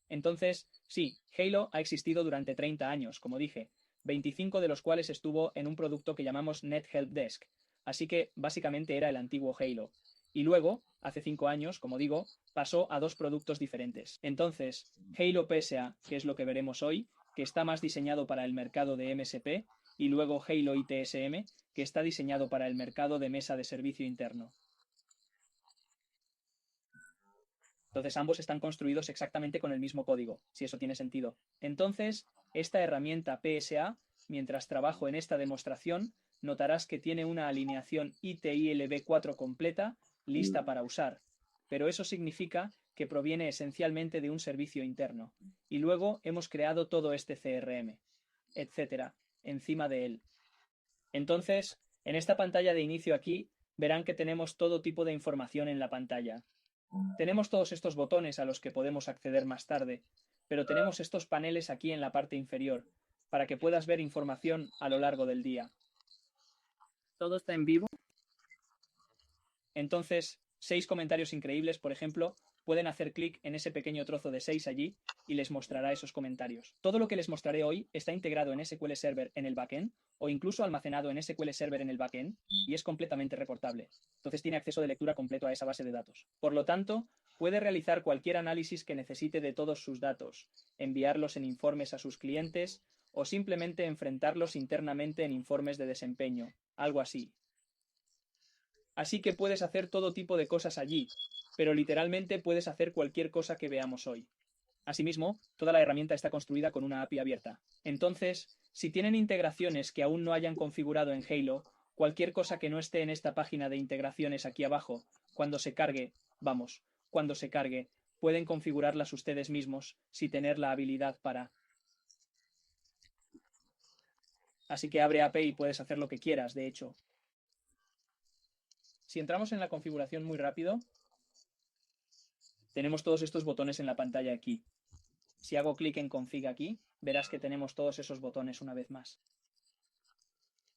Entonces, sí, Halo ha existido durante 30 años, como dije, 25 de los cuales estuvo en un producto que llamamos NetHelpDesk, así que básicamente era el antiguo Halo. Y luego, hace 5 años, como digo, pasó a dos productos diferentes. Entonces, Halo PSA, que es lo que veremos hoy, que está más diseñado para el mercado de MSP, y luego Halo ITSM, que está diseñado para el mercado de mesa de servicio interno. Entonces ambos están construidos exactamente con el mismo código, si eso tiene sentido. Entonces, esta herramienta PSA, mientras trabajo en esta demostración, notarás que tiene una alineación ITILB4 completa, lista para usar. Pero eso significa que proviene esencialmente de un servicio interno. Y luego hemos creado todo este CRM, etcétera, encima de él. Entonces, en esta pantalla de inicio aquí, verán que tenemos todo tipo de información en la pantalla. Tenemos todos estos botones a los que podemos acceder más tarde, pero tenemos estos paneles aquí en la parte inferior, para que puedas ver información a lo largo del día. ¿Todo está en vivo? Entonces, 6 comentarios increíbles, por ejemplo, pueden hacer clic en ese pequeño trozo de 6 allí y les mostrará esos comentarios. Todo lo que les mostraré hoy está integrado en SQL Server en el backend o incluso almacenado en SQL Server en el backend y es completamente reportable. Entonces tiene acceso de lectura completo a esa base de datos. Por lo tanto, puede realizar cualquier análisis que necesite de todos sus datos, enviarlos en informes a sus clientes o simplemente enfrentarlos internamente en informes de desempeño, algo así. Así que puedes hacer todo tipo de cosas allí, pero literalmente puedes hacer cualquier cosa que veamos hoy. Asimismo, toda la herramienta está construida con una API abierta. Entonces, si tienen integraciones que aún no hayan configurado en Halo, cualquier cosa que no esté en esta página de integraciones aquí abajo, cuando se cargue, cuando se cargue, pueden configurarlas ustedes mismos si tener la habilidad para. Así que abre API y puedes hacer lo que quieras, de hecho. Si entramos en la configuración muy rápido, tenemos todos estos botones en la pantalla aquí. Si hago clic en config aquí, verás que tenemos todos esos botones una vez más.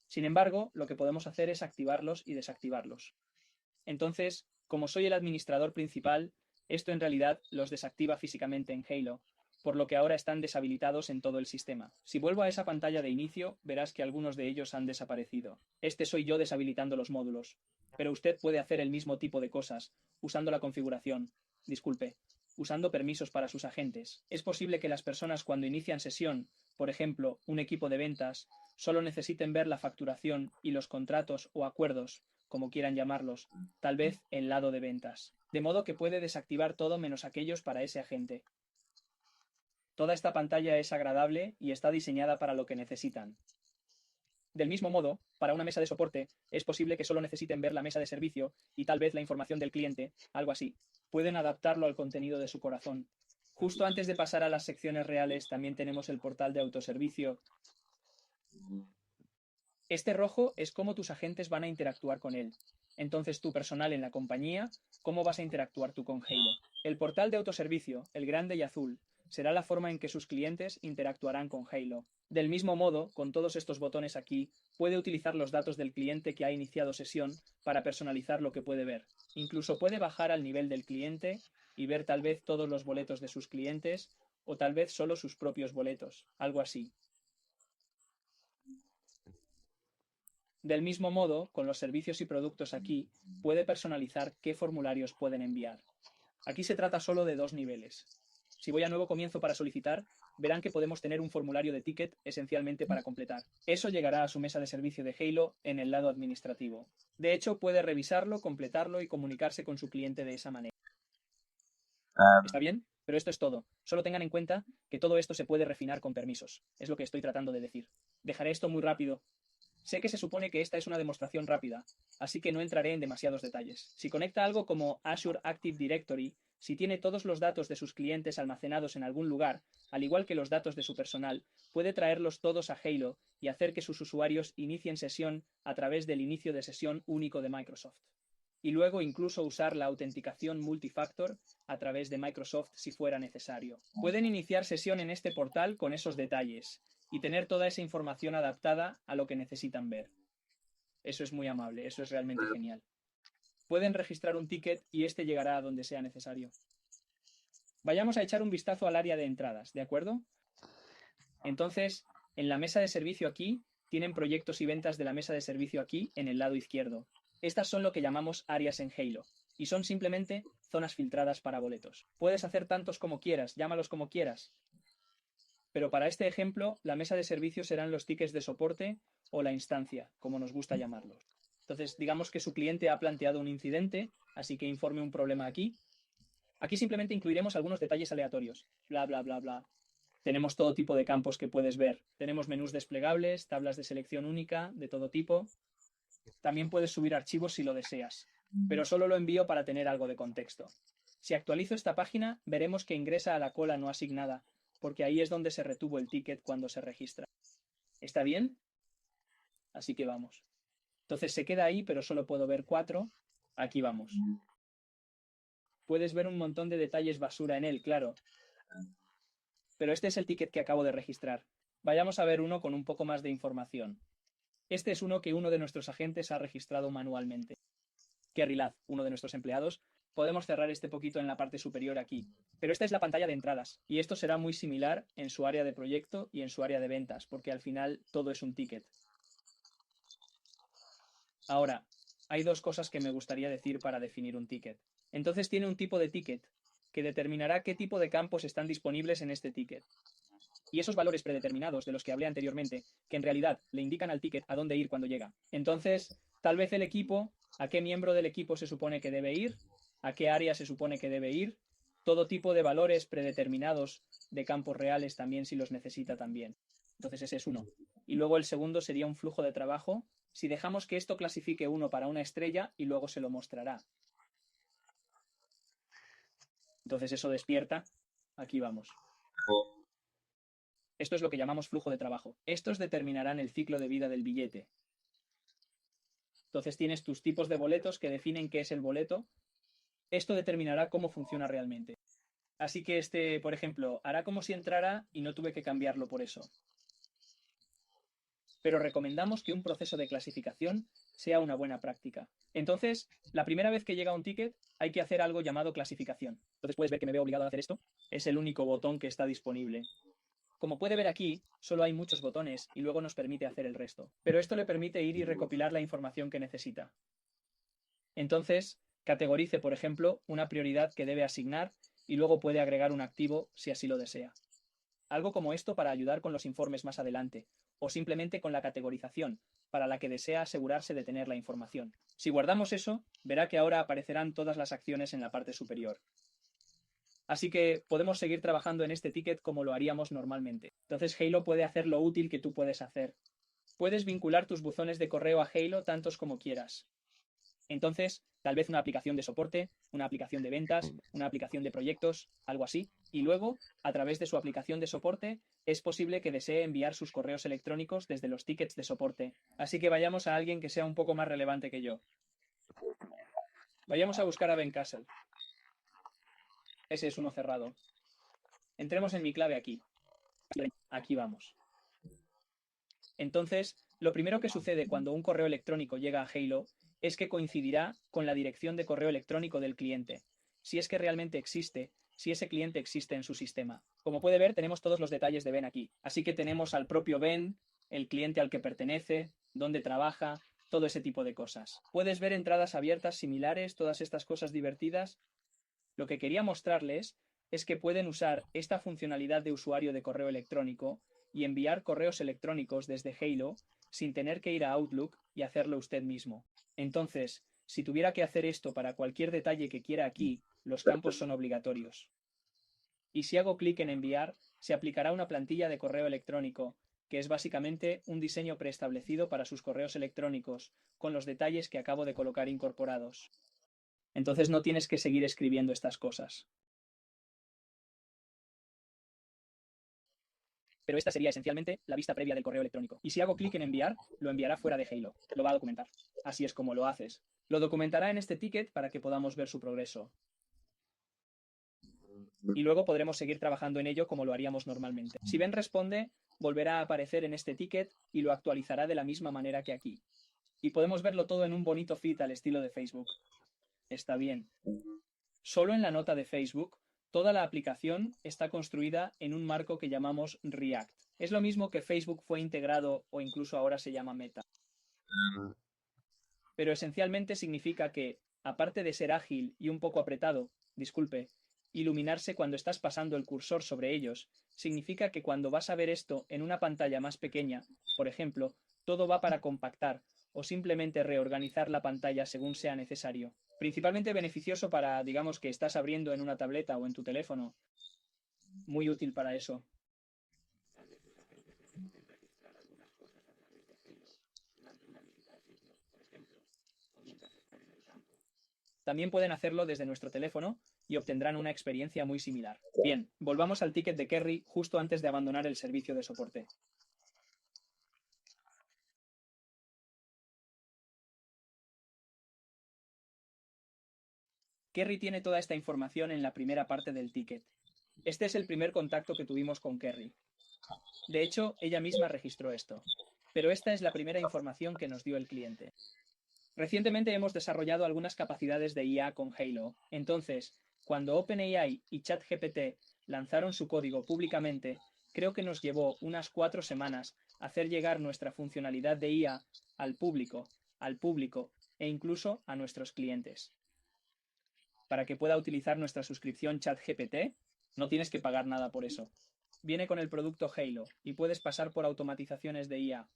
Sin embargo, lo que podemos hacer es activarlos y desactivarlos. Entonces, como soy el administrador principal, esto en realidad los desactiva físicamente en Halo, por lo que ahora están deshabilitados en todo el sistema. Si vuelvo a esa pantalla de inicio, verás que algunos de ellos han desaparecido. Este soy yo deshabilitando los módulos. Pero usted puede hacer el mismo tipo de cosas, usando la configuración. Disculpe, usando permisos para sus agentes. Es posible que las personas cuando inician sesión, por ejemplo, un equipo de ventas, solo necesiten ver la facturación y los contratos o acuerdos, como quieran llamarlos, tal vez el lado de ventas. De modo que puede desactivar todo menos aquellos para ese agente. Toda esta pantalla es agradable y está diseñada para lo que necesitan. Del mismo modo, para una mesa de soporte, es posible que solo necesiten ver la mesa de servicio y tal vez la información del cliente, algo así. Pueden adaptarlo al contenido de su corazón. Justo antes de pasar a las secciones reales, también tenemos el portal de autoservicio. Este rojo es cómo tus agentes van a interactuar con él. Entonces, tu personal en la compañía, ¿cómo vas a interactuar tú con Halo? El portal de autoservicio, el grande y azul, será la forma en que sus clientes interactuarán con Halo. Del mismo modo, con todos estos botones aquí, puede utilizar los datos del cliente que ha iniciado sesión para personalizar lo que puede ver. Incluso puede bajar al nivel del cliente y ver tal vez todos los boletos de sus clientes o tal vez solo sus propios boletos, algo así. Del mismo modo, con los servicios y productos aquí, puede personalizar qué formularios pueden enviar. Aquí se trata solo de dos niveles. Si voy a nuevo comienzo para solicitar, verán que podemos tener un formulario de ticket esencialmente para completar. Eso llegará a su mesa de servicio de Halo en el lado administrativo. De hecho, puede revisarlo, completarlo y comunicarse con su cliente de esa manera. ¿Está bien? Pero esto es todo. Solo tengan en cuenta que todo esto se puede refinar con permisos. Es lo que estoy tratando de decir. Dejaré esto muy rápido. Sé que se supone que esta es una demostración rápida, así que no entraré en demasiados detalles. Si conecta algo como Azure Active Directory, si tiene todos los datos de sus clientes almacenados en algún lugar, al igual que los datos de su personal, puede traerlos todos a Halo y hacer que sus usuarios inicien sesión a través del inicio de sesión único de Microsoft. Y luego incluso usar la autenticación multifactor a través de Microsoft si fuera necesario. Pueden iniciar sesión en este portal con esos detalles y tener toda esa información adaptada a lo que necesitan ver. Eso es muy amable, eso es realmente genial. Pueden registrar un ticket y este llegará a donde sea necesario. Vayamos a echar un vistazo al área de entradas, ¿de acuerdo? Entonces, en la mesa de servicio aquí, tienen proyectos y ventas de la mesa de servicio aquí en el lado izquierdo. Estas son lo que llamamos áreas en Halo, y son simplemente zonas filtradas para boletos. Puedes hacer tantos como quieras, llámalos como quieras. Pero para este ejemplo, la mesa de servicio serán los tickets de soporte o la instancia, como nos gusta llamarlos. Entonces, digamos que su cliente ha planteado un incidente, así que informe un problema aquí. Aquí simplemente incluiremos algunos detalles aleatorios. Bla, bla, bla, bla. Tenemos todo tipo de campos que puedes ver. Tenemos menús desplegables, tablas de selección única, de todo tipo. También puedes subir archivos si lo deseas, pero solo lo envío para tener algo de contexto. Si actualizo esta página, veremos que ingresa a la cola no asignada, porque ahí es donde se retuvo el ticket cuando se registra. ¿Está bien? Así que vamos. Entonces se queda ahí, pero solo puedo ver 4. Aquí vamos. Puedes ver un montón de detalles basura en él, claro. Pero este es el ticket que acabo de registrar. Vayamos a ver uno con un poco más de información. Este es uno que uno de nuestros agentes ha registrado manualmente. Kerry Ladd, uno de nuestros empleados. Podemos cerrar este poquito en la parte superior aquí. Pero esta es la pantalla de entradas, y esto será muy similar en su área de proyecto y en su área de ventas, porque al final todo es un ticket. Ahora, hay dos cosas que me gustaría decir para definir un ticket. Entonces tiene un tipo de ticket, que determinará qué tipo de campos están disponibles en este ticket. Y esos valores predeterminados de los que hablé anteriormente, que en realidad le indican al ticket a dónde ir cuando llega. Entonces, tal vez el equipo, a qué miembro del equipo se supone que debe ir, a qué área se supone que debe ir, todo tipo de valores predeterminados de campos reales también si los necesita también. Entonces ese es uno. Y luego el segundo sería un flujo de trabajo, si dejamos que esto clasifique uno para una estrella y luego se lo mostrará. Entonces eso despierta. Aquí vamos. Esto es lo que llamamos flujo de trabajo. Estos determinarán el ciclo de vida del billete. Entonces tienes tus tipos de boletos que definen qué es el boleto. Esto determinará cómo funciona realmente. Así que este, por ejemplo, hará como si entrara y no tuve que cambiarlo por eso. Pero recomendamos que un proceso de clasificación sea una buena práctica. Entonces, la primera vez que llega un ticket, hay que hacer algo llamado clasificación. Entonces puedes ver que me veo obligado a hacer esto. Es el único botón que está disponible. Como puede ver aquí, solo hay muchos botones y luego nos permite hacer el resto. Pero esto le permite ir y recopilar la información que necesita. Entonces, categorice, por ejemplo, una prioridad que debe asignar y luego puede agregar un activo si así lo desea. Algo como esto para ayudar con los informes más adelante, o simplemente con la categorización, para la que desea asegurarse de tener la información. Si guardamos eso, verá que ahora aparecerán todas las acciones en la parte superior. Así que podemos seguir trabajando en este ticket como lo haríamos normalmente. Entonces Halo puede hacer lo útil que tú puedes hacer. Puedes vincular tus buzones de correo a Halo tantos como quieras. Entonces, tal vez una aplicación de soporte, una aplicación de ventas, una aplicación de proyectos, algo así. Y luego, a través de su aplicación de soporte, es posible que desee enviar sus correos electrónicos desde los tickets de soporte. Así que vayamos a alguien que sea un poco más relevante que yo. Vayamos a buscar a Ben Castle. Ese es uno cerrado. Entremos en mi clave aquí. Aquí vamos. Entonces, lo primero que sucede cuando un correo electrónico llega a Halo es que coincidirá con la dirección de correo electrónico del cliente, si es que realmente existe, si ese cliente existe en su sistema. Como puede ver, tenemos todos los detalles de Ben aquí. Así que tenemos al propio Ben, el cliente al que pertenece, dónde trabaja, todo ese tipo de cosas. Puedes ver entradas abiertas similares, todas estas cosas divertidas. Lo que quería mostrarles es que pueden usar esta funcionalidad de usuario de correo electrónico y enviar correos electrónicos desde Halo sin tener que ir a Outlook y hacerlo usted mismo. Entonces, si tuviera que hacer esto para cualquier detalle que quiera aquí, los campos son obligatorios. Y si hago clic en enviar, se aplicará una plantilla de correo electrónico, que es básicamente un diseño preestablecido para sus correos electrónicos, con los detalles que acabo de colocar incorporados. Entonces no tienes que seguir escribiendo estas cosas. Pero esta sería esencialmente la vista previa del correo electrónico. Y si hago clic en enviar, lo enviará fuera de Halo. Lo va a documentar. Así es como lo haces. Lo documentará en este ticket para que podamos ver su progreso. Y luego podremos seguir trabajando en ello como lo haríamos normalmente. Si Ben responde, volverá a aparecer en este ticket y lo actualizará de la misma manera que aquí. Y podemos verlo todo en un bonito feed al estilo de Facebook. Está bien. Solo en la nota de Facebook Toda la aplicación está construida en un marco que llamamos React. Es lo mismo que Facebook fue integrado o incluso ahora se llama Meta. Pero esencialmente significa que, aparte de ser ágil y un poco apretado, disculpe, iluminarse cuando estás pasando el cursor sobre ellos, significa que cuando vas a ver esto en una pantalla más pequeña, por ejemplo, todo va para compactar o simplemente reorganizar la pantalla según sea necesario. Principalmente beneficioso para, digamos, que estás abriendo en una tableta o en tu teléfono. Muy útil para eso. También pueden hacerlo desde nuestro teléfono y obtendrán una experiencia muy similar. Bien, volvamos al ticket de Kerry justo antes de abandonar el servicio de soporte. Kerry tiene toda esta información en la primera parte del ticket. Este es el primer contacto que tuvimos con Kerry. De hecho, ella misma registró esto. Pero esta es la primera información que nos dio el cliente. Recientemente hemos desarrollado algunas capacidades de IA con Halo. Entonces, cuando OpenAI y ChatGPT lanzaron su código públicamente, creo que nos llevó unas 4 semanas hacer llegar nuestra funcionalidad de IA al público e incluso a nuestros clientes. Para que pueda utilizar nuestra suscripción ChatGPT, no tienes que pagar nada por eso. Viene con el producto Halo y puedes pasar por automatizaciones de IA.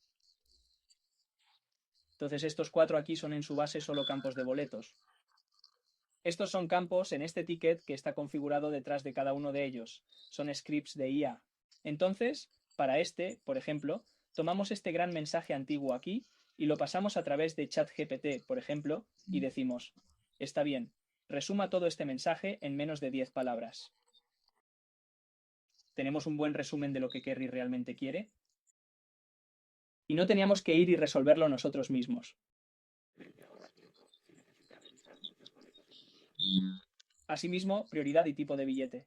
Entonces estos 4 aquí son en su base solo campos de boletos. Estos son campos en este ticket que está configurado detrás de cada uno de ellos. Son scripts de IA. Entonces, para este, por ejemplo, tomamos este gran mensaje antiguo aquí y lo pasamos a través de ChatGPT, por ejemplo, y decimos, está bien, resuma todo este mensaje en menos de 10 palabras. ¿Tenemos un buen resumen de lo que Kerry realmente quiere? Y no teníamos que ir y resolverlo nosotros mismos. Asimismo, prioridad y tipo de billete.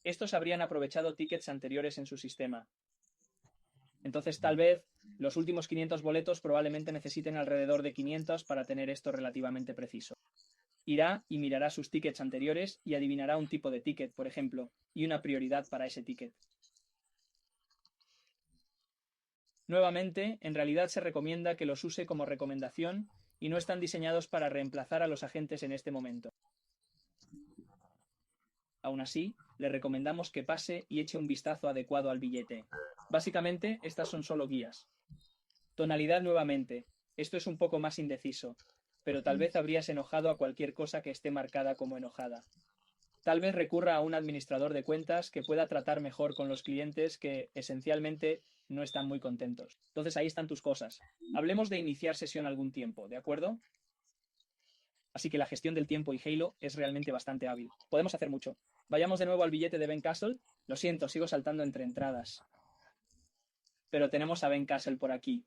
Estos habrían aprovechado tickets anteriores en su sistema. Entonces, tal vez los últimos 500 boletos probablemente necesiten alrededor de 500 para tener esto relativamente preciso. Irá y mirará sus tickets anteriores y adivinará un tipo de ticket, por ejemplo, y una prioridad para ese ticket. Nuevamente, en realidad se recomienda que los use como recomendación y no están diseñados para reemplazar a los agentes en este momento. Aún así, le recomendamos que pase y eche un vistazo adecuado al billete. Básicamente, estas son solo guías. Tonalidad nuevamente. Esto es un poco más indeciso, pero tal vez habrías enojado a cualquier cosa que esté marcada como enojada. Tal vez recurra a un administrador de cuentas que pueda tratar mejor con los clientes que, esencialmente, no están muy contentos. Entonces ahí están tus cosas. Hablemos de iniciar sesión algún tiempo, ¿de acuerdo? Así que la gestión del tiempo y Halo es realmente bastante hábil. Podemos hacer mucho. Vayamos de nuevo al billete de Ben Castle. Lo siento, sigo saltando entre entradas. Pero tenemos a Ben Castle por aquí.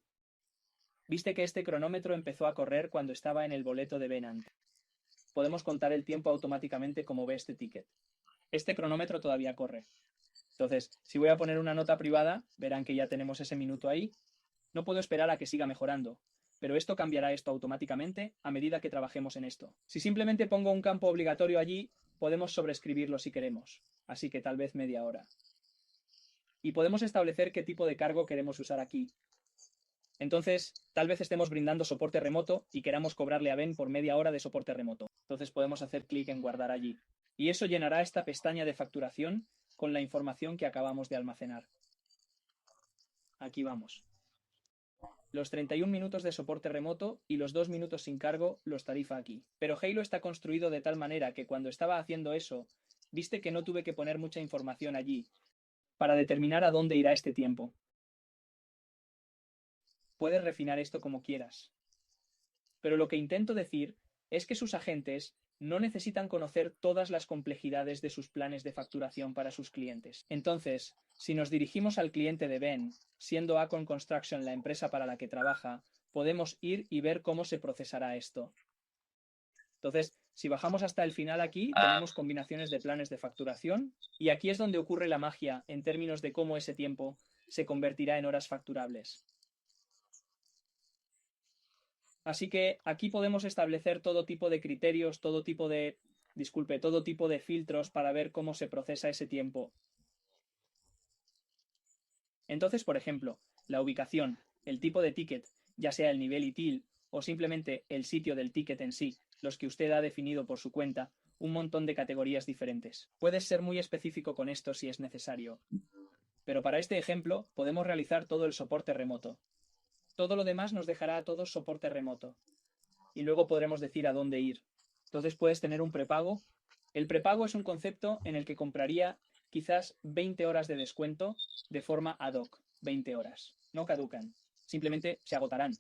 Viste que este cronómetro empezó a correr cuando estaba en el boleto de Ben. Podemos contar el tiempo automáticamente como ve este ticket. Este cronómetro todavía corre. Entonces, si voy a poner una nota privada, verán que ya tenemos ese minuto ahí. No puedo esperar a que siga mejorando, pero esto cambiará esto automáticamente a medida que trabajemos en esto. Si simplemente pongo un campo obligatorio allí, podemos sobreescribirlo si queremos, así que tal vez media hora. Y podemos establecer qué tipo de cargo queremos usar aquí. Entonces, tal vez estemos brindando soporte remoto y queramos cobrarle a Ben por media hora de soporte remoto. Entonces podemos hacer clic en guardar allí. Y eso llenará esta pestaña de facturación con la información que acabamos de almacenar. Aquí vamos. Los 31 minutos de soporte remoto y los 2 minutos sin cargo los tarifa aquí. Pero Halo está construido de tal manera que cuando estaba haciendo eso, viste que no tuve que poner mucha información allí para determinar a dónde irá este tiempo. Puedes refinar esto como quieras. Pero lo que intento decir es que sus agentes no necesitan conocer todas las complejidades de sus planes de facturación para sus clientes. Entonces, si nos dirigimos al cliente de Ben, siendo Acon Construction la empresa para la que trabaja, podemos ir y ver cómo se procesará esto. Entonces, si bajamos hasta el final aquí, tenemos combinaciones de planes de facturación y aquí es donde ocurre la magia en términos de cómo ese tiempo se convertirá en horas facturables. Así que aquí podemos establecer todo tipo de criterios, todo tipo de disculpe, todo tipo de filtros para ver cómo se procesa ese tiempo. Entonces, por ejemplo, la ubicación, el tipo de ticket, ya sea el nivel ITIL o simplemente el sitio del ticket en sí, los que usted ha definido por su cuenta, un montón de categorías diferentes. Puedes ser muy específico con esto si es necesario. Pero para este ejemplo, podemos realizar todo el soporte remoto. Todo lo demás nos dejará a todos soporte remoto. Y luego podremos decir a dónde ir. Entonces puedes tener un prepago. El prepago es un concepto en el que compraría quizás 20 horas de descuento de forma ad hoc. 20 horas. No caducan. Simplemente se agotarán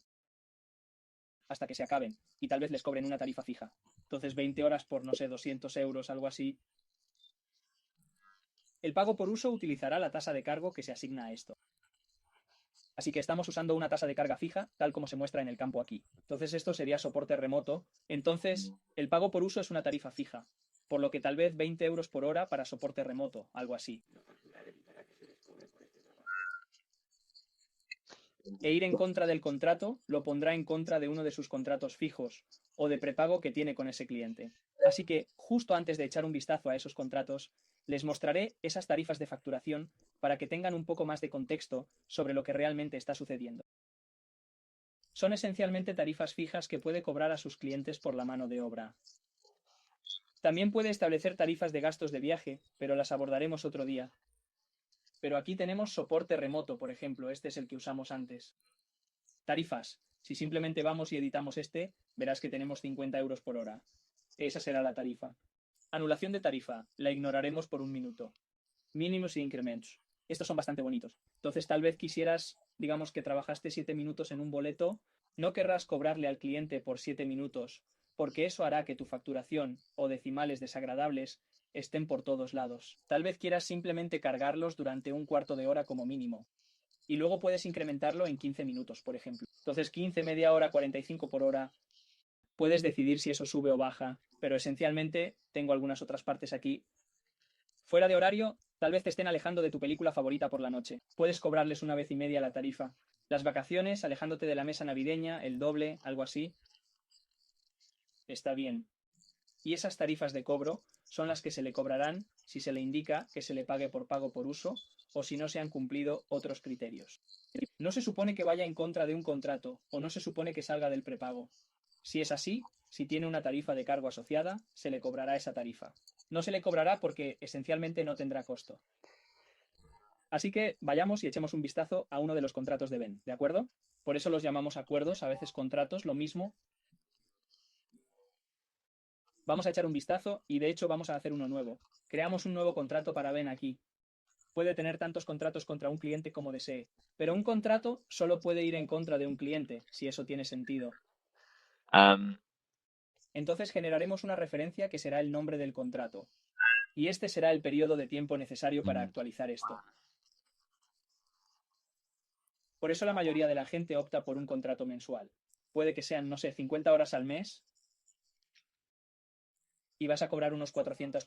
hasta que se acaben. Y tal vez les cobren una tarifa fija. Entonces 20 horas por, no sé, 200 euros, algo así. El pago por uso utilizará la tasa de cargo que se asigna a esto. Así que estamos usando una tasa de carga fija, tal como se muestra en el campo aquí. Entonces esto sería soporte remoto. Entonces el pago por uso es una tarifa fija, por lo que tal vez 20 euros por hora para soporte remoto, algo así. E ir en contra del contrato lo pondrá en contra de uno de sus contratos fijos o de prepago que tiene con ese cliente. Así que justo antes de echar un vistazo a esos contratos, les mostraré esas tarifas de facturación para que tengan un poco más de contexto sobre lo que realmente está sucediendo. Son esencialmente tarifas fijas que puede cobrar a sus clientes por la mano de obra. También puede establecer tarifas de gastos de viaje, pero las abordaremos otro día. Pero aquí tenemos soporte remoto, por ejemplo, este es el que usamos antes. Tarifas. Si simplemente vamos y editamos este, verás que tenemos 50 euros por hora. Esa será la tarifa. Anulación de tarifa. La ignoraremos por un minuto. Mínimos e incrementos. Estos son bastante bonitos. Entonces tal vez quisieras, digamos que trabajaste 7 minutos en un boleto, no querrás cobrarle al cliente por 7 minutos, porque eso hará que tu facturación o decimales desagradables estén por todos lados. Tal vez quieras simplemente cargarlos durante un cuarto de hora como mínimo. Y luego puedes incrementarlo en 15 minutos, por ejemplo. Entonces 15, media hora, 45 por hora. Puedes decidir si eso sube o baja, pero esencialmente tengo algunas otras partes aquí. Fuera de horario, tal vez te estén alejando de tu película favorita por la noche. Puedes cobrarles una vez y media la tarifa. Las vacaciones, alejándote de la mesa navideña, el doble, algo así. Está bien. Y esas tarifas de cobro son las que se le cobrarán si se le indica que se le pague por pago por uso o si no se han cumplido otros criterios. No se supone que vaya en contra de un contrato o no se supone que salga del prepago. Si es así, si tiene una tarifa de cargo asociada, se le cobrará esa tarifa. No se le cobrará porque esencialmente no tendrá costo. Así que vayamos y echemos un vistazo a uno de los contratos de Ben, ¿de acuerdo? Por eso los llamamos acuerdos, a veces contratos, lo mismo. Vamos a echar un vistazo y de hecho vamos a hacer uno nuevo. Creamos un nuevo contrato para Ben aquí. Puede tener tantos contratos contra un cliente como desee, pero un contrato solo puede ir en contra de un cliente, si eso tiene sentido. Entonces generaremos una referencia que será el nombre del contrato. Y este será el periodo de tiempo necesario para actualizar esto. Por eso la mayoría de la gente opta por un contrato mensual. Puede que sean, no sé, 50 horas al mes y vas a cobrar unos 400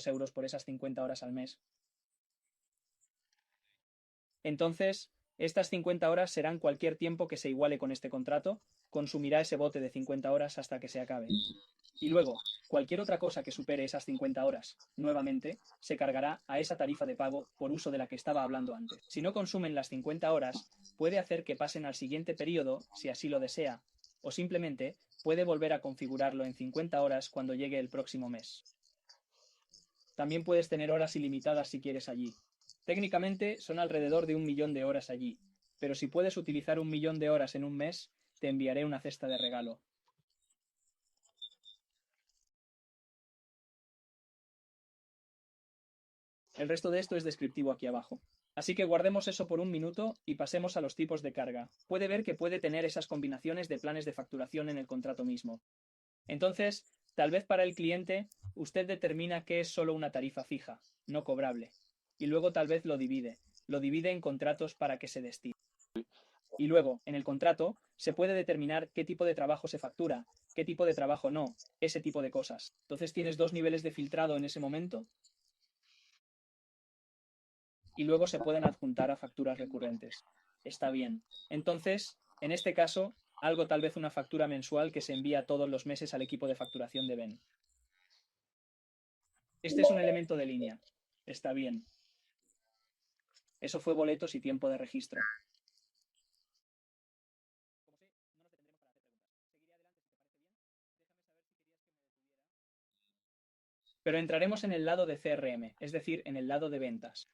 euros por esas 50 horas al mes. Entonces, estas 50 horas serán cualquier tiempo que se iguale con este contrato, consumirá ese bote de 50 horas hasta que se acabe. Y luego, cualquier otra cosa que supere esas 50 horas, nuevamente, se cargará a esa tarifa de pago por uso de la que estaba hablando antes. Si no consumen las 50 horas, puede hacer que pasen al siguiente periodo, si así lo desea, o simplemente puede volver a configurarlo en 50 horas cuando llegue el próximo mes. También puedes tener horas ilimitadas si quieres allí. Técnicamente son alrededor de 1 millón de horas allí, pero si puedes utilizar 1 millón de horas en un mes, te enviaré una cesta de regalo. El resto de esto es descriptivo aquí abajo. Así que guardemos eso por un minuto y pasemos a los tipos de carga. Puede ver que puede tener esas combinaciones de planes de facturación en el contrato mismo. Entonces, tal vez para el cliente, usted determina que es solo una tarifa fija, no cobrable. Y luego tal vez lo divide. Lo divide en contratos para que se destine. Y luego, en el contrato, se puede determinar qué tipo de trabajo se factura, qué tipo de trabajo no, ese tipo de cosas. Entonces tienes dos niveles de filtrado en ese momento y luego se pueden adjuntar a facturas recurrentes. Está bien. Entonces, en este caso, algo tal vez una factura mensual que se envía todos los meses al equipo de facturación de Ben. Este es un elemento de línea. Está bien. Eso fue boletos y tiempo de registro. Pero entraremos en el lado de CRM, es decir, en el lado de ventas.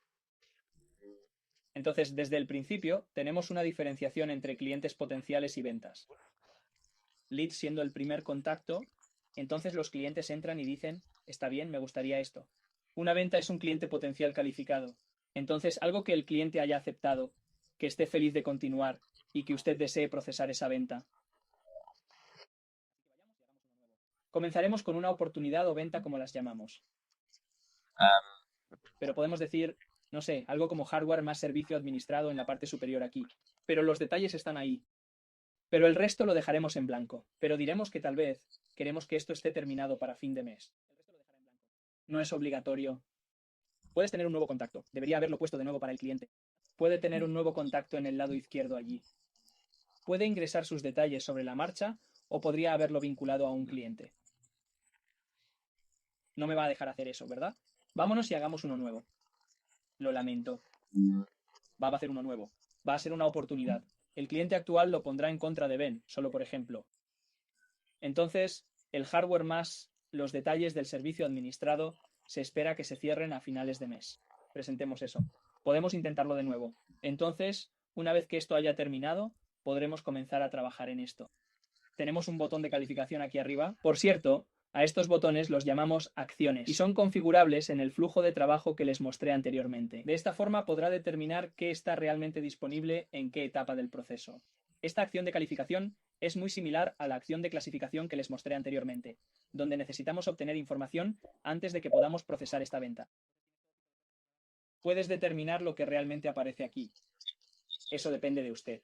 Entonces, desde el principio, tenemos una diferenciación entre clientes potenciales y ventas. Lead siendo el primer contacto, entonces los clientes entran y dicen, está bien, me gustaría esto. Una venta es un cliente potencial calificado. Entonces, algo que el cliente haya aceptado, que esté feliz de continuar y que usted desee procesar esa venta. Comenzaremos con una oportunidad o venta como las llamamos. Pero podemos decir, no sé, algo como hardware más servicio administrado en la parte superior aquí. Pero los detalles están ahí. Pero el resto lo dejaremos en blanco. Pero diremos que tal vez queremos que esto esté terminado para fin de mes. No es obligatorio. Puedes tener un nuevo contacto. Debería haberlo puesto de nuevo para el cliente. Puede tener un nuevo contacto en el lado izquierdo allí. Puede ingresar sus detalles sobre la marcha o podría haberlo vinculado a un cliente. No me va a dejar hacer eso, ¿verdad? Vámonos y hagamos uno nuevo. Lo lamento. Va a hacer uno nuevo. Va a ser una oportunidad. El cliente actual lo pondrá en contra de Ben, solo por ejemplo. Entonces, el hardware más los detalles del servicio administrado se espera que se cierren a finales de mes. Presentemos eso. Podemos intentarlo de nuevo. Entonces, una vez que esto haya terminado, podremos comenzar a trabajar en esto. Tenemos un botón de calificación aquí arriba. Por cierto, a estos botones los llamamos acciones y son configurables en el flujo de trabajo que les mostré anteriormente. De esta forma podrá determinar qué está realmente disponible en qué etapa del proceso. Esta acción de calificación es muy similar a la acción de clasificación que les mostré anteriormente, donde necesitamos obtener información antes de que podamos procesar esta venta. Puedes determinar lo que realmente aparece aquí. Eso depende de usted.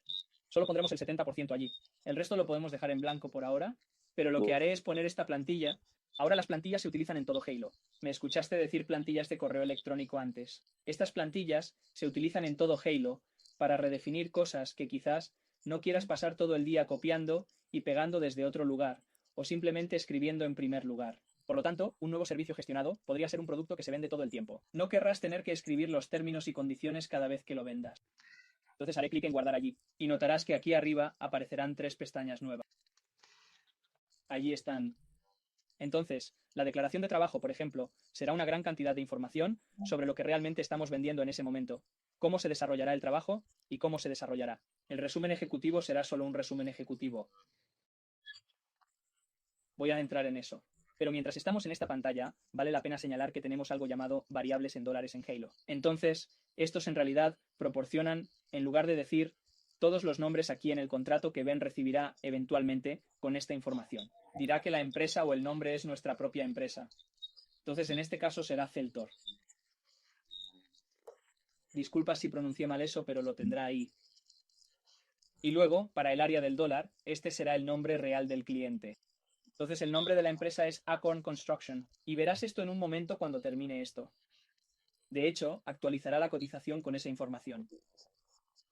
Solo pondremos el 70% allí. El resto lo podemos dejar en blanco por ahora, pero lo que haré es poner esta plantilla. Ahora las plantillas se utilizan en todo Halo. Me escuchaste decir plantillas de correo electrónico antes. Estas plantillas se utilizan en todo Halo para redefinir cosas que quizás no quieras pasar todo el día copiando y pegando desde otro lugar, o simplemente escribiendo en primer lugar. Por lo tanto, un nuevo servicio gestionado podría ser un producto que se vende todo el tiempo. No querrás tener que escribir los términos y condiciones cada vez que lo vendas. Entonces haré clic en guardar allí y notarás que aquí arriba aparecerán 3 pestañas nuevas. Allí están. Entonces, la declaración de trabajo, por ejemplo, será una gran cantidad de información sobre lo que realmente estamos vendiendo en ese momento, cómo se desarrollará el trabajo y cómo se desarrollará. El resumen ejecutivo será solo un resumen ejecutivo. Voy a entrar en eso. Pero mientras estamos en esta pantalla, vale la pena señalar que tenemos algo llamado variables en dólares en Halo. Entonces, estos en realidad proporcionan, en lugar de decir todos los nombres aquí en el contrato que Ben recibirá eventualmente con esta información. Dirá que la empresa o el nombre es nuestra propia empresa. Entonces, en este caso será Celtor. Disculpa si pronuncié mal eso, pero lo tendrá ahí. Y luego, para el área del dólar, este será el nombre real del cliente. Entonces el nombre de la empresa es Acorn Construction y verás esto en un momento cuando termine esto. De hecho, actualizará la cotización con esa información.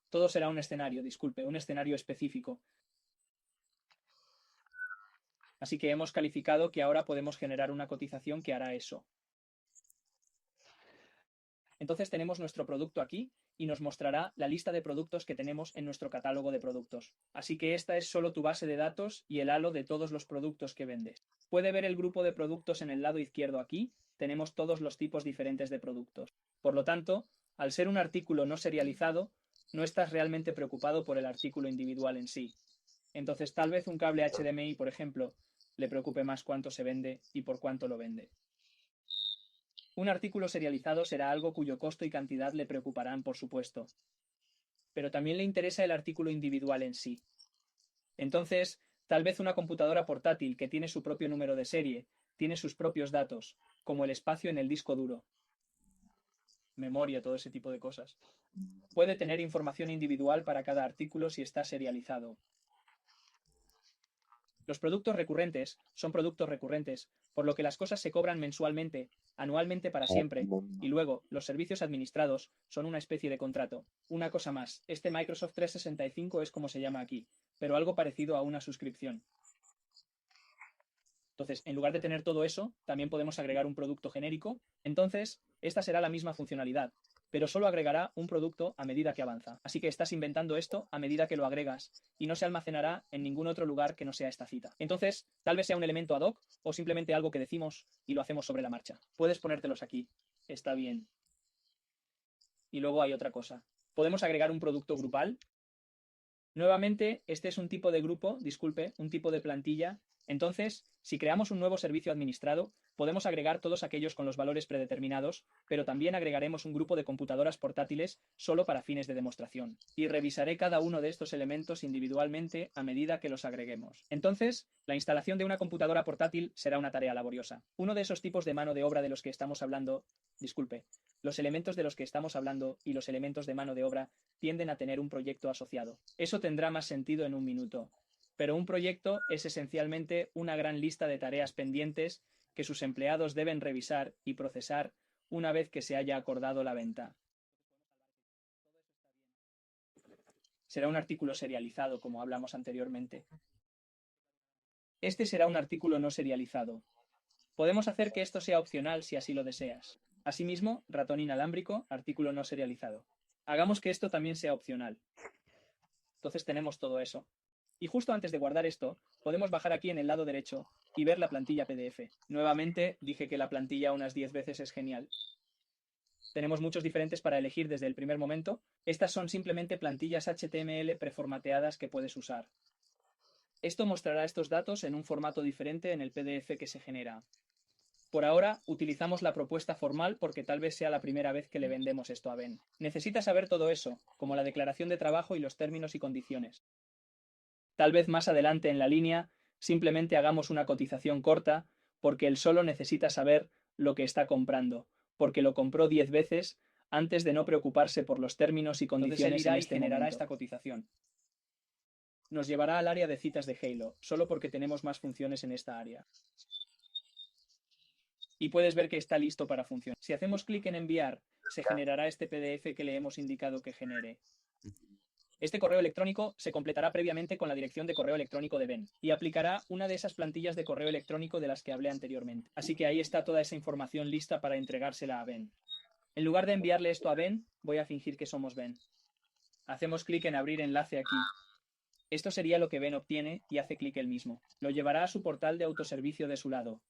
Todo será un escenario, disculpe, un escenario específico. Así que hemos calificado que ahora podemos generar una cotización que hará eso. Entonces tenemos nuestro producto aquí y nos mostrará la lista de productos que tenemos en nuestro catálogo de productos. Así que esta es solo tu base de datos y el halo de todos los productos que vendes. Puede ver el grupo de productos en el lado izquierdo aquí. Tenemos todos los tipos diferentes de productos. Por lo tanto, al ser un artículo no serializado, no estás realmente preocupado por el artículo individual en sí. Entonces tal vez un cable HDMI, por ejemplo, le preocupe más cuánto se vende y por cuánto lo vende. Un artículo serializado será algo cuyo costo y cantidad le preocuparán, por supuesto. Pero también le interesa el artículo individual en sí. Entonces, tal vez una computadora portátil que tiene su propio número de serie, tiene sus propios datos, como el espacio en el disco duro, memoria, todo ese tipo de cosas. Puede tener información individual para cada artículo si está serializado. Los productos recurrentes son productos recurrentes, por lo que las cosas se cobran mensualmente, anualmente para siempre, y luego los servicios administrados son una especie de contrato. Una cosa más, este Microsoft 365 es como se llama aquí, pero algo parecido a una suscripción. Entonces, en lugar de tener todo eso, también podemos agregar un producto genérico. Entonces, esta será la misma funcionalidad, pero solo agregará un producto a medida que avanza. Así que estás inventando esto a medida que lo agregas y no se almacenará en ningún otro lugar que no sea esta cita. Entonces, tal vez sea un elemento ad hoc o simplemente algo que decimos y lo hacemos sobre la marcha. Puedes ponértelos aquí. Está bien. Y luego hay otra cosa. Podemos agregar un producto grupal. Nuevamente, este es un tipo de grupo, disculpe, un tipo de plantilla. Entonces, si creamos un nuevo servicio administrado, podemos agregar todos aquellos con los valores predeterminados, pero también agregaremos un grupo de computadoras portátiles solo para fines de demostración. Y revisaré cada uno de estos elementos individualmente a medida que los agreguemos. Entonces, la instalación de una computadora portátil será una tarea laboriosa. Uno de esos tipos de mano de obra de los que estamos hablando, disculpe, los elementos de los que estamos hablando y los elementos de mano de obra tienden a tener un proyecto asociado. Eso tendrá más sentido en un minuto. Pero un proyecto es esencialmente una gran lista de tareas pendientes que sus empleados deben revisar y procesar una vez que se haya acordado la venta. Será un artículo serializado, como hablamos anteriormente. Este será un artículo no serializado. Podemos hacer que esto sea opcional si así lo deseas. Asimismo, ratón inalámbrico, artículo no serializado. Hagamos que esto también sea opcional. Entonces tenemos todo eso. Y justo antes de guardar esto, podemos bajar aquí en el lado derecho y ver la plantilla PDF. Nuevamente, dije que la plantilla unas 10 veces es genial. Tenemos muchos diferentes para elegir desde el primer momento. Estas son simplemente plantillas HTML preformateadas que puedes usar. Esto mostrará estos datos en un formato diferente en el PDF que se genera. Por ahora, utilizamos la propuesta formal porque tal vez sea la primera vez que le vendemos esto a Ben. Necesita saber todo eso, como la declaración de trabajo y los términos y condiciones. Tal vez más adelante en la línea, simplemente hagamos una cotización corta, porque él solo necesita saber lo que está comprando, porque lo compró 10 veces antes de no preocuparse por los términos y condiciones. Entonces él irá y generará esta cotización. Nos llevará al área de citas de Halo, solo porque tenemos más funciones en esta área. Y puedes ver que está listo para funcionar. Si hacemos clic en enviar, se generará este PDF que le hemos indicado que genere. Este correo electrónico se completará previamente con la dirección de correo electrónico de Ben y aplicará una de esas plantillas de correo electrónico de las que hablé anteriormente. Así que ahí está toda esa información lista para entregársela a Ben. En lugar de enviarle esto a Ben, voy a fingir que somos Ben. Hacemos clic en abrir enlace aquí. Esto sería lo que Ben obtiene y hace clic él mismo. Lo llevará a su portal de autoservicio de su lado.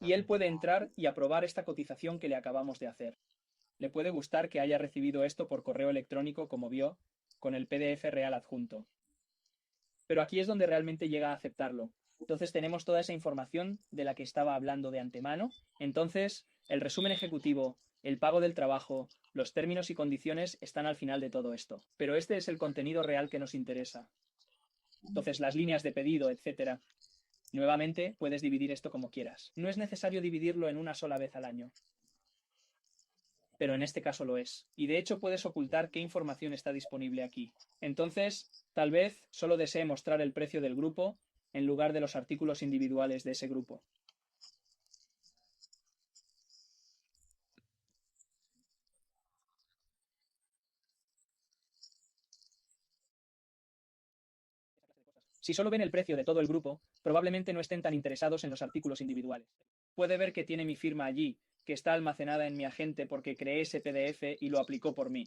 Y él puede entrar y aprobar esta cotización que le acabamos de hacer. Le puede gustar que haya recibido esto por correo electrónico, como vio, con el PDF real adjunto. Pero aquí es donde realmente llega a aceptarlo. Entonces tenemos toda esa información de la que estaba hablando de antemano. Entonces, el resumen ejecutivo, el pago del trabajo, los términos y condiciones están al final de todo esto. Pero este es el contenido real que nos interesa. Entonces, las líneas de pedido, etc. Nuevamente, puedes dividir esto como quieras. No es necesario dividirlo en una sola vez al año. Pero en este caso lo es. Y de hecho puedes ocultar qué información está disponible aquí. Entonces, tal vez solo desee mostrar el precio del grupo en lugar de los artículos individuales de ese grupo. Si solo ven el precio de todo el grupo, probablemente no estén tan interesados en los artículos individuales. Puede ver que tiene mi firma allí, que está almacenada en mi agente porque creé ese PDF y lo aplicó por mí.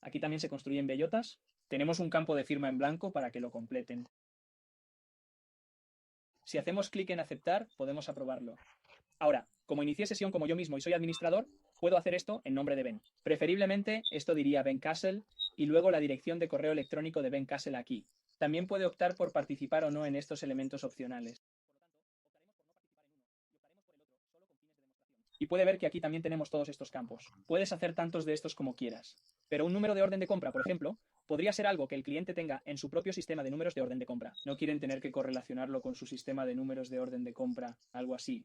Aquí también se construyen bellotas. Tenemos un campo de firma en blanco para que lo completen. Si hacemos clic en aceptar, podemos aprobarlo. Ahora, como inicié sesión como yo mismo y soy administrador, puedo hacer esto en nombre de Ben. Preferiblemente, esto diría Ben Castle y luego la dirección de correo electrónico de Ben Castle aquí. También puede optar por participar o no en estos elementos opcionales. Y puede ver que aquí también tenemos todos estos campos. Puedes hacer tantos de estos como quieras. Pero un número de orden de compra, por ejemplo, podría ser algo que el cliente tenga en su propio sistema de números de orden de compra. No quieren tener que correlacionarlo con su sistema de números de orden de compra, algo así.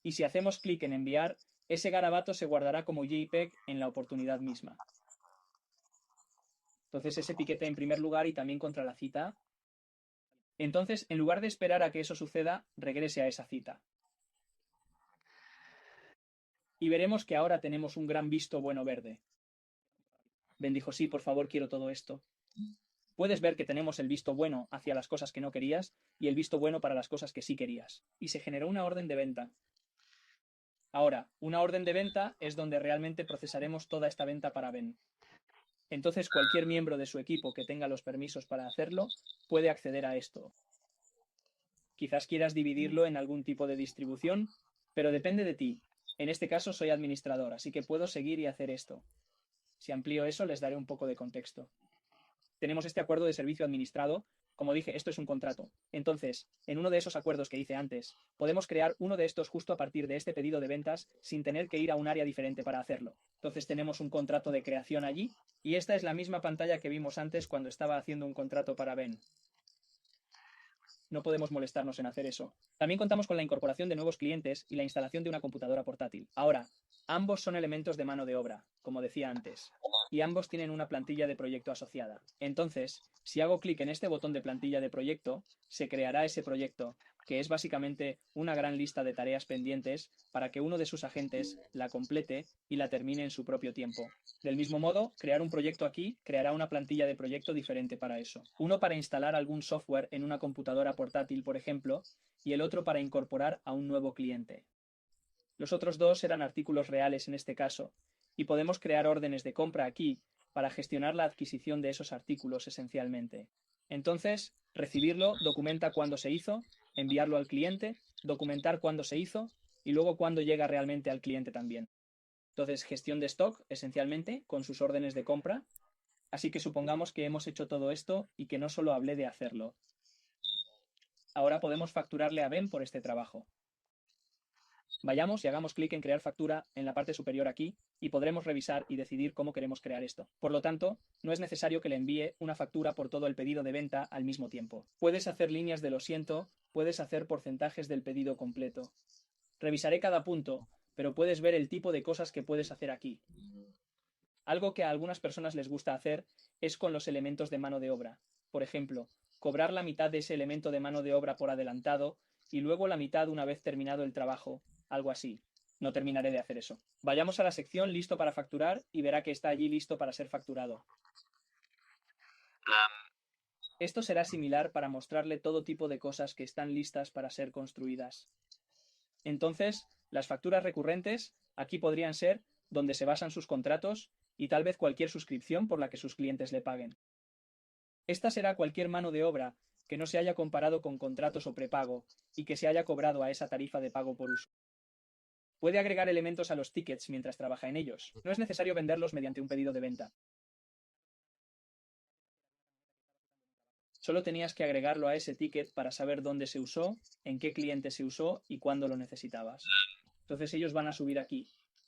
Y si hacemos clic en enviar, ese garabato se guardará como JPEG en la oportunidad misma. Entonces ese etiqueta en primer lugar y también contra la cita. Entonces, en lugar de esperar a que eso suceda, regrese a esa cita. Y veremos que ahora tenemos un gran visto bueno verde. Ben dijo, sí, por favor, quiero todo esto. Puedes ver que tenemos el visto bueno hacia las cosas que no querías y el visto bueno para las cosas que sí querías. Y se generó una orden de venta. Ahora, una orden de venta es donde realmente procesaremos toda esta venta para Ben. Entonces, cualquier miembro de su equipo que tenga los permisos para hacerlo puede acceder a esto. Quizás quieras dividirlo en algún tipo de distribución, pero depende de ti. En este caso soy administrador, así que puedo seguir y hacer esto. Si amplío eso, les daré un poco de contexto. Tenemos este acuerdo de servicio administrado. Como dije, esto es un contrato. Entonces, en uno de esos acuerdos que hice antes, podemos crear uno de estos justo a partir de este pedido de ventas sin tener que ir a un área diferente para hacerlo. Entonces tenemos un contrato de creación allí y esta es la misma pantalla que vimos antes cuando estaba haciendo un contrato para Ben. No podemos molestarnos en hacer eso. También contamos con la incorporación de nuevos clientes y la instalación de una computadora portátil. Ahora, ambos son elementos de mano de obra, como decía antes, y ambos tienen una plantilla de proyecto asociada. Entonces, si hago clic en este botón de plantilla de proyecto, se creará ese proyecto, que es básicamente una gran lista de tareas pendientes para que uno de sus agentes la complete y la termine en su propio tiempo. Del mismo modo, crear un proyecto aquí creará una plantilla de proyecto diferente para eso. Uno para instalar algún software en una computadora portátil, por ejemplo, y el otro para incorporar a un nuevo cliente. Los otros dos eran artículos reales en este caso, y podemos crear órdenes de compra aquí para gestionar la adquisición de esos artículos esencialmente. Entonces, recibirlo documenta cuándo se hizo, enviarlo al cliente, documentar cuándo se hizo y luego cuándo llega realmente al cliente también. Entonces, gestión de stock, esencialmente, con sus órdenes de compra. Así que supongamos que hemos hecho todo esto y que no solo hablé de hacerlo. Ahora podemos facturarle a Ben por este trabajo. Vayamos y hagamos clic en crear factura en la parte superior aquí y podremos revisar y decidir cómo queremos crear esto. Por lo tanto, no es necesario que le envíe una factura por todo el pedido de venta al mismo tiempo. Puedes hacer líneas de lo siento, puedes hacer porcentajes del pedido completo. Revisaré cada punto, pero puedes ver el tipo de cosas que puedes hacer aquí. Algo que a algunas personas les gusta hacer es con los elementos de mano de obra. Por ejemplo, cobrar la mitad de ese elemento de mano de obra por adelantado y luego la mitad una vez terminado el trabajo, algo así. No terminaré de hacer eso. Vayamos a la sección listo para facturar y verá que está allí listo para ser facturado. Esto será similar para mostrarle todo tipo de cosas que están listas para ser construidas. Entonces, las facturas recurrentes aquí podrían ser donde se basan sus contratos y tal vez cualquier suscripción por la que sus clientes le paguen. Esta será cualquier mano de obra que no se haya comparado con contratos o prepago y que se haya cobrado a esa tarifa de pago por uso. Puede agregar elementos a los tickets mientras trabaja en ellos. No es necesario venderlos mediante un pedido de venta. Solo tenías que agregarlo a ese ticket para saber dónde se usó, en qué cliente se usó y cuándo lo necesitabas. Entonces ellos van a subir aquí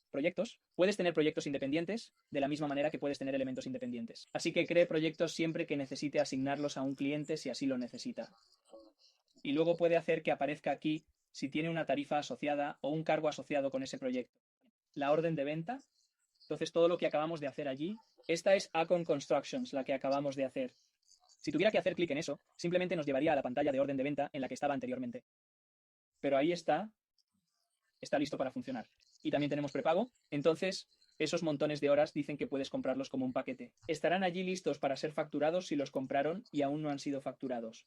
proyectos. Puedes tener proyectos independientes de la misma manera que puedes tener elementos independientes. Así que cree proyectos siempre que necesite asignarlos a un cliente si así lo necesita. Y luego puede hacer que aparezca aquí si tiene una tarifa asociada o un cargo asociado con ese proyecto. La orden de venta. Entonces todo lo que acabamos de hacer allí. Esta es Acon Constructions, la que acabamos de hacer. Si tuviera que hacer clic en eso, simplemente nos llevaría a la pantalla de orden de venta en la que estaba anteriormente. Pero ahí está listo para funcionar. Y también tenemos prepago, entonces esos montones de horas dicen que puedes comprarlos como un paquete. Estarán allí listos para ser facturados si los compraron y aún no han sido facturados.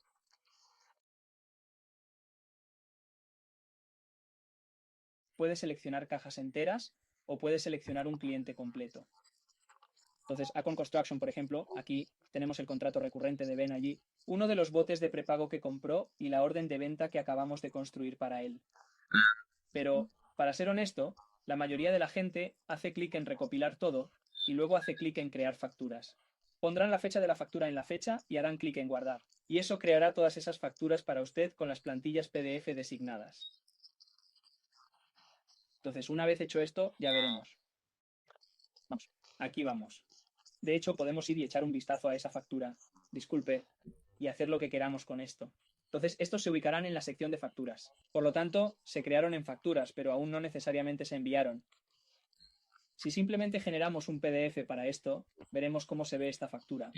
Puedes seleccionar cajas enteras o puedes seleccionar un cliente completo. Entonces, Acon Construction, por ejemplo, aquí tenemos el contrato recurrente de Ben allí, uno de los botes de prepago que compró y la orden de venta que acabamos de construir para él. Pero, para ser honesto, la mayoría de la gente hace clic en recopilar todo y luego hace clic en crear facturas. Pondrán la fecha de la factura en la fecha y harán clic en guardar. Y eso creará todas esas facturas para usted con las plantillas PDF designadas. Entonces, una vez hecho esto, ya veremos. Vamos, aquí vamos. De hecho, podemos ir y echar un vistazo a esa factura. Disculpe, y hacer lo que queramos con esto. Entonces, estos se ubicarán en la sección de facturas. Por lo tanto, se crearon en facturas, pero aún no necesariamente se enviaron. Si simplemente generamos un PDF para esto, veremos cómo se ve esta factura.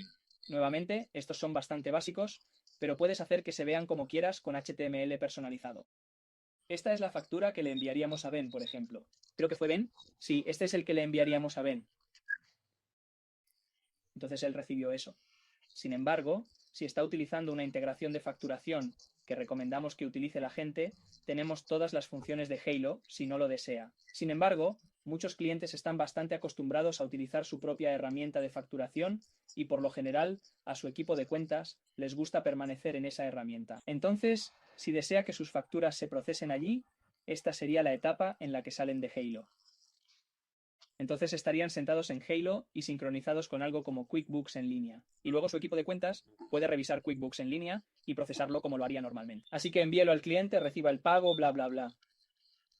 Nuevamente, estos son bastante básicos, pero puedes hacer que se vean como quieras con HTML personalizado. Esta es la factura que le enviaríamos a Ben, por ejemplo. Creo que fue Ben. Sí, este es el que le enviaríamos a Ben. Entonces él recibió eso. Sin embargo, si está utilizando una integración de facturación que recomendamos que utilice la gente, tenemos todas las funciones de Halo si no lo desea. Sin embargo, muchos clientes están bastante acostumbrados a utilizar su propia herramienta de facturación y por lo general a su equipo de cuentas les gusta permanecer en esa herramienta. Entonces, si desea que sus facturas se procesen allí, esta sería la etapa en la que salen de Halo. Entonces estarían sentados en Halo y sincronizados con algo como QuickBooks en línea. Y luego su equipo de cuentas puede revisar QuickBooks en línea y procesarlo como lo haría normalmente. Así que envíelo al cliente, reciba el pago, bla, bla, bla.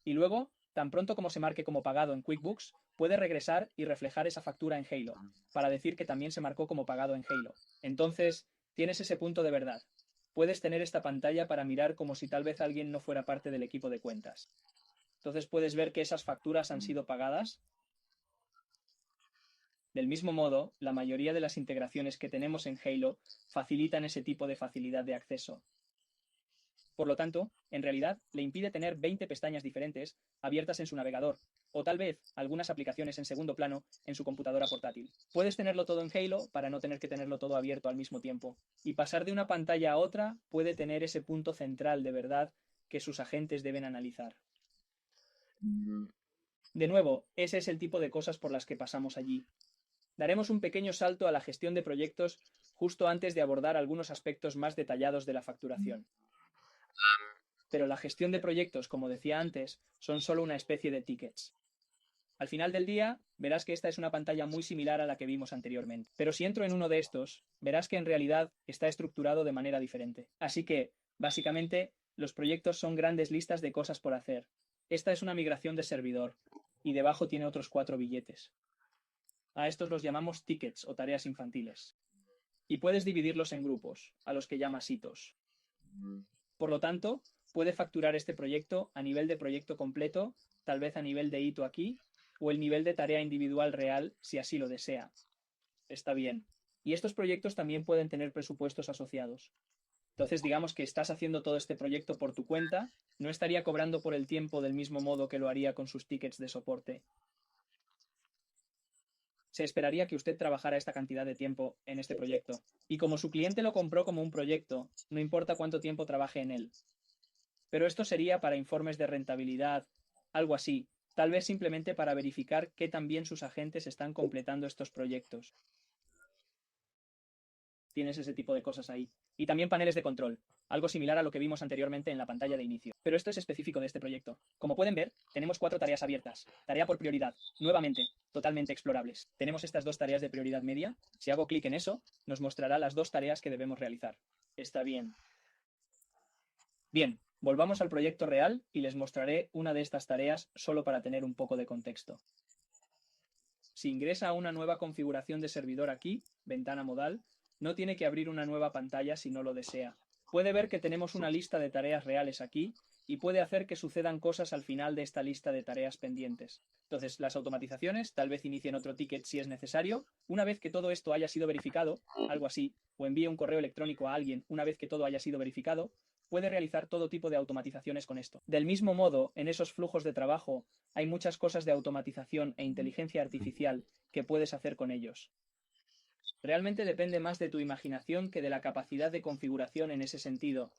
Y luego, tan pronto como se marque como pagado en QuickBooks, puede regresar y reflejar esa factura en Halo, para decir que también se marcó como pagado en Halo. Entonces, tienes ese punto de verdad. Puedes tener esta pantalla para mirar como si tal vez alguien no fuera parte del equipo de cuentas. Entonces puedes ver que esas facturas han sido pagadas. Del mismo modo, la mayoría de las integraciones que tenemos en Halo facilitan ese tipo de facilidad de acceso. Por lo tanto, en realidad, le impide tener 20 pestañas diferentes abiertas en su navegador, o tal vez algunas aplicaciones en segundo plano en su computadora portátil. Puedes tenerlo todo en Halo para no tener que tenerlo todo abierto al mismo tiempo. Y pasar de una pantalla a otra puede tener ese punto central de verdad que sus agentes deben analizar. De nuevo, ese es el tipo de cosas por las que pasamos allí. Daremos un pequeño salto a la gestión de proyectos justo antes de abordar algunos aspectos más detallados de la facturación. Pero la gestión de proyectos, como decía antes, son solo una especie de tickets. Al final del día, verás que esta es una pantalla muy similar a la que vimos anteriormente. Pero si entro en uno de estos, verás que en realidad está estructurado de manera diferente. Así que, básicamente, los proyectos son grandes listas de cosas por hacer. Esta es una migración de servidor, y debajo tiene otros 4 billetes. A estos los llamamos tickets o tareas infantiles. Y puedes dividirlos en grupos, a los que llamas hitos. Por lo tanto, puede facturar este proyecto a nivel de proyecto completo, tal vez a nivel de hito aquí, o el nivel de tarea individual real si así lo desea. Está bien. Y estos proyectos también pueden tener presupuestos asociados. Entonces, digamos que estás haciendo todo este proyecto por tu cuenta, no estaría cobrando por el tiempo del mismo modo que lo haría con sus tickets de soporte. Se esperaría que usted trabajara esta cantidad de tiempo en este proyecto. Y como su cliente lo compró como un proyecto, no importa cuánto tiempo trabaje en él. Pero esto sería para informes de rentabilidad, algo así, tal vez simplemente para verificar que también sus agentes están completando estos proyectos. Tienes ese tipo de cosas ahí. Y también paneles de control, algo similar a lo que vimos anteriormente en la pantalla de inicio. Pero esto es específico de este proyecto. Como pueden ver, tenemos 4 tareas abiertas. Tarea por prioridad. Nuevamente, totalmente explorables. Tenemos estas 2 tareas de prioridad media. Si hago clic en eso, nos mostrará las 2 tareas que debemos realizar. Está bien. Bien, volvamos al proyecto real y les mostraré una de estas tareas solo para tener un poco de contexto. Si ingresa a una nueva configuración de servidor aquí, ventana modal, no tiene que abrir una nueva pantalla si no lo desea. Puede ver que tenemos una lista de tareas reales aquí y puede hacer que sucedan cosas al final de esta lista de tareas pendientes. Entonces, las automatizaciones tal vez inicien otro ticket si es necesario. Una vez que todo esto haya sido verificado, algo así, o envíe un correo electrónico a alguien una vez que todo haya sido verificado, puede realizar todo tipo de automatizaciones con esto. Del mismo modo, en esos flujos de trabajo hay muchas cosas de automatización e inteligencia artificial que puedes hacer con ellos. Realmente depende más de tu imaginación que de la capacidad de configuración en ese sentido.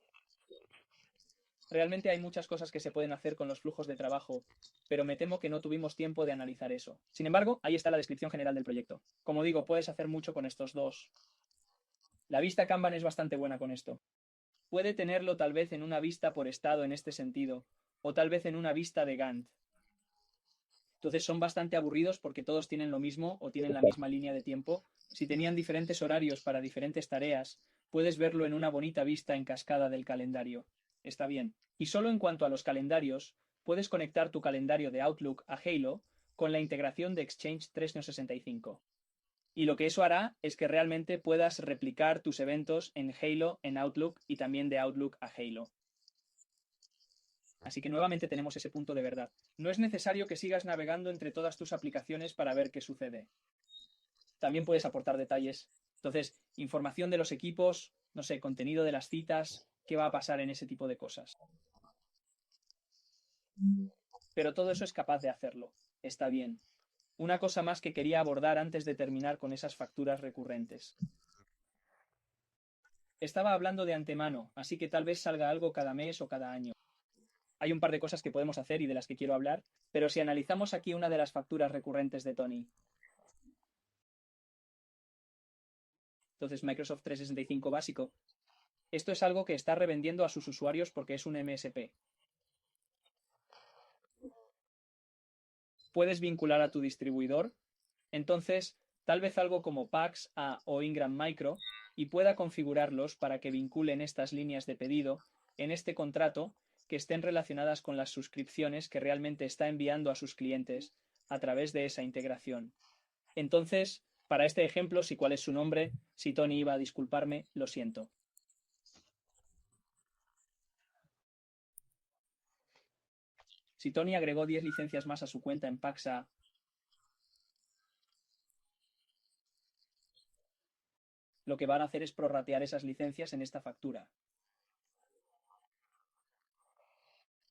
Realmente hay muchas cosas que se pueden hacer con los flujos de trabajo, pero me temo que no tuvimos tiempo de analizar eso. Sin embargo, ahí está la descripción general del proyecto. Como digo, puedes hacer mucho con estos dos. La vista Kanban es bastante buena con esto. Puede tenerlo tal vez en una vista por estado en este sentido, o tal vez en una vista de Gantt. Entonces son bastante aburridos porque todos tienen lo mismo o tienen la misma línea de tiempo. Si tenían diferentes horarios para diferentes tareas, puedes verlo en una bonita vista en cascada del calendario. Está bien. Y solo en cuanto a los calendarios, puedes conectar tu calendario de Outlook a Halo con la integración de Exchange 365. Y lo que eso hará es que realmente puedas replicar tus eventos en Halo, en Outlook y también de Outlook a Halo. Así que nuevamente tenemos ese punto de verdad. No es necesario que sigas navegando entre todas tus aplicaciones para ver qué sucede. También puedes aportar detalles. Entonces, información de los equipos, no sé, contenido de las citas, qué va a pasar en ese tipo de cosas. Pero todo eso es capaz de hacerlo. Está bien. Una cosa más que quería abordar antes de terminar con esas facturas recurrentes. Estaba hablando de antemano, así que tal vez salga algo cada mes o cada año. Hay un par de cosas que podemos hacer y de las que quiero hablar, pero si analizamos aquí una de las facturas recurrentes de Tony. Entonces, Microsoft 365 básico. Esto es algo que está revendiendo a sus usuarios porque es un MSP. Puedes vincular a tu distribuidor, entonces tal vez algo como Pax A o Ingram Micro, y pueda configurarlos para que vinculen estas líneas de pedido en este contrato que estén relacionadas con las suscripciones que realmente está enviando a sus clientes a través de esa integración. Entonces, para este ejemplo, si cuál es su nombre, si Tony iba a disculparme, lo siento. Si Tony agregó 10 licencias más a su cuenta en Paxa, lo que van a hacer es prorratear esas licencias en esta factura.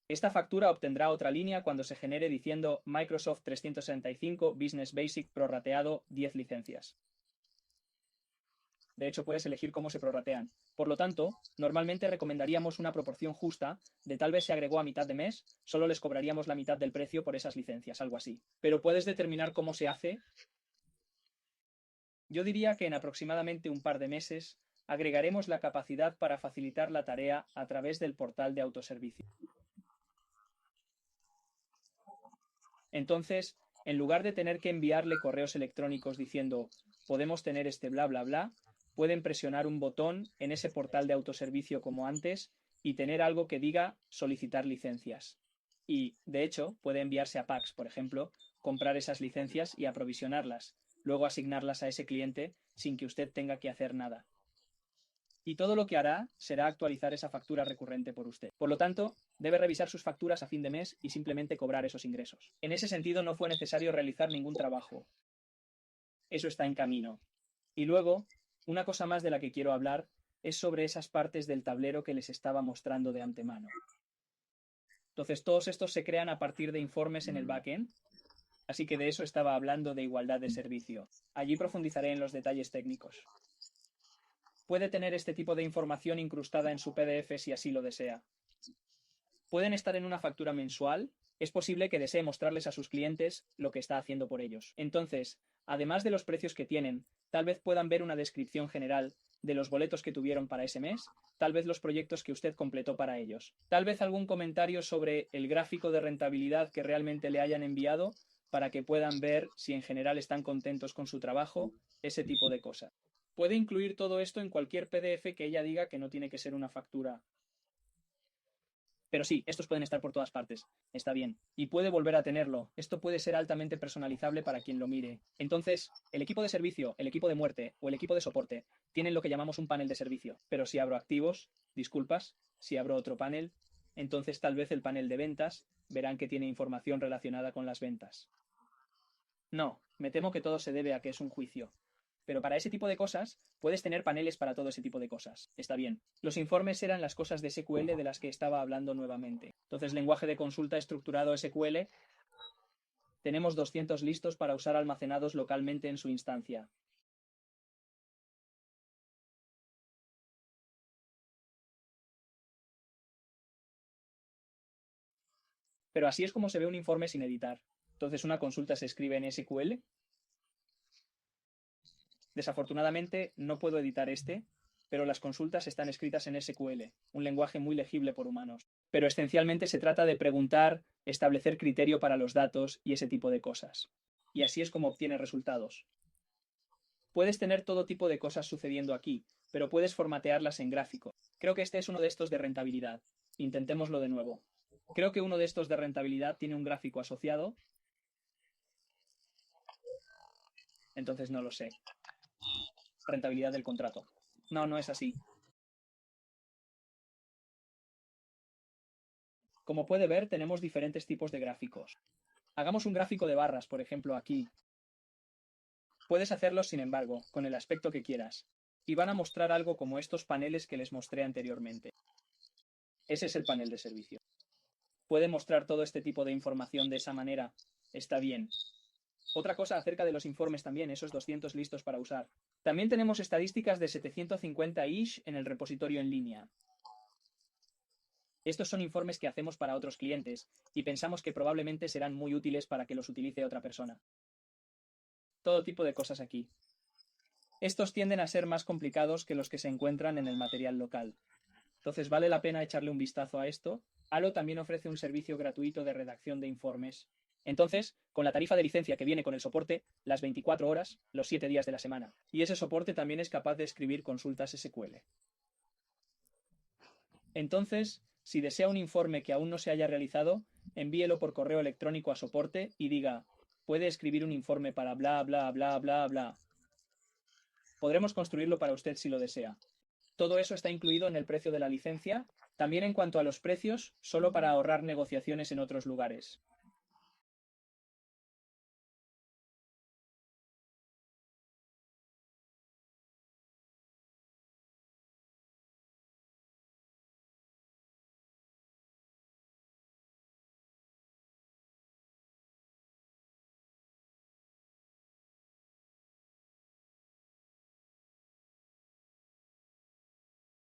Esta factura obtendrá otra línea cuando se genere diciendo Microsoft 365 Business Basic prorrateado 10 licencias. De hecho, puedes elegir cómo se prorratean. Por lo tanto, normalmente recomendaríamos una proporción justa de tal vez se agregó a mitad de mes, solo les cobraríamos la mitad del precio por esas licencias, algo así. Pero puedes determinar cómo se hace. Yo diría que en aproximadamente un par de meses agregaremos la capacidad para facilitar la tarea a través del portal de autoservicio. Entonces, en lugar de tener que enviarle correos electrónicos diciendo podemos tener este bla bla bla, pueden presionar un botón en ese portal de autoservicio como antes y tener algo que diga solicitar licencias. Y, de hecho, puede enviarse a Pax, por ejemplo, comprar esas licencias y aprovisionarlas, luego asignarlas a ese cliente sin que usted tenga que hacer nada. Y todo lo que hará será actualizar esa factura recurrente por usted. Por lo tanto, debe revisar sus facturas a fin de mes y simplemente cobrar esos ingresos. En ese sentido, no fue necesario realizar ningún trabajo. Eso está en camino. Y luego, una cosa más de la que quiero hablar es sobre esas partes del tablero que les estaba mostrando de antemano. Entonces, todos estos se crean a partir de informes en el backend, así que de eso estaba hablando de igualdad de servicio. Allí profundizaré en los detalles técnicos. Puede tener este tipo de información incrustada en su PDF si así lo desea. Pueden estar en una factura mensual. Es posible que desee mostrarles a sus clientes lo que está haciendo por ellos. Entonces, además de los precios que tienen, tal vez puedan ver una descripción general de los boletos que tuvieron para ese mes, tal vez los proyectos que usted completó para ellos, tal vez algún comentario sobre el gráfico de rentabilidad que realmente le hayan enviado para que puedan ver si en general están contentos con su trabajo, ese tipo de cosas. Puede incluir todo esto en cualquier PDF que ella diga que no tiene que ser una factura. Pero sí, estos pueden estar por todas partes. Está bien. Y puede volver a tenerlo. Esto puede ser altamente personalizable para quien lo mire. Entonces, el equipo de servicio, el equipo de muerte o el equipo de soporte tienen lo que llamamos un panel de servicio. Pero si abro activos, disculpas, si abro otro panel, entonces tal vez el panel de ventas verán que tiene información relacionada con las ventas. No, me temo que todo se debe a que es un juicio. Pero para ese tipo de cosas, puedes tener paneles para todo ese tipo de cosas. Está bien. Los informes eran las cosas de SQL de las que estaba hablando nuevamente. Entonces, lenguaje de consulta estructurado SQL. Tenemos 200 listos para usar almacenados localmente en su instancia. Pero así es como se ve un informe sin editar. Entonces, una consulta se escribe en SQL. Desafortunadamente, no puedo editar este, pero las consultas están escritas en SQL, un lenguaje muy legible por humanos. Pero esencialmente se trata de preguntar, establecer criterio para los datos y ese tipo de cosas. Y así es como obtienes resultados. Puedes tener todo tipo de cosas sucediendo aquí, pero puedes formatearlas en gráfico. Creo que este es uno de estos de rentabilidad. Intentémoslo de nuevo. Creo que uno de estos de rentabilidad tiene un gráfico asociado. Entonces no lo sé. Rentabilidad del contrato. No, no es así. Como puede ver, tenemos diferentes tipos de gráficos. Hagamos un gráfico de barras, por ejemplo, aquí. Puedes hacerlo, sin embargo, con el aspecto que quieras. Y van a mostrar algo como estos paneles que les mostré anteriormente. Ese es el panel de servicio. puede mostrar todo este tipo de información de esa manera. Está bien. Otra cosa acerca de los informes también, esos 200 listos para usar. También tenemos estadísticas de 750 ish en el repositorio en línea. Estos son informes que hacemos para otros clientes, y pensamos que probablemente serán muy útiles para que los utilice otra persona. Todo tipo de cosas aquí. Estos tienden a ser más complicados que los que se encuentran en el material local. Entonces vale la pena echarle un vistazo a esto. Halo también ofrece un servicio gratuito de redacción de informes. Entonces, con la tarifa de licencia que viene con el soporte, las 24 horas, los 7 días de la semana. Y ese soporte también es capaz de escribir consultas SQL. Entonces, si desea un informe que aún no se haya realizado, envíelo por correo electrónico a soporte y diga, puede escribir un informe para bla bla bla bla bla. Podremos construirlo para usted si lo desea. Todo eso está incluido en el precio de la licencia. También en cuanto a los precios, solo para ahorrar negociaciones en otros lugares.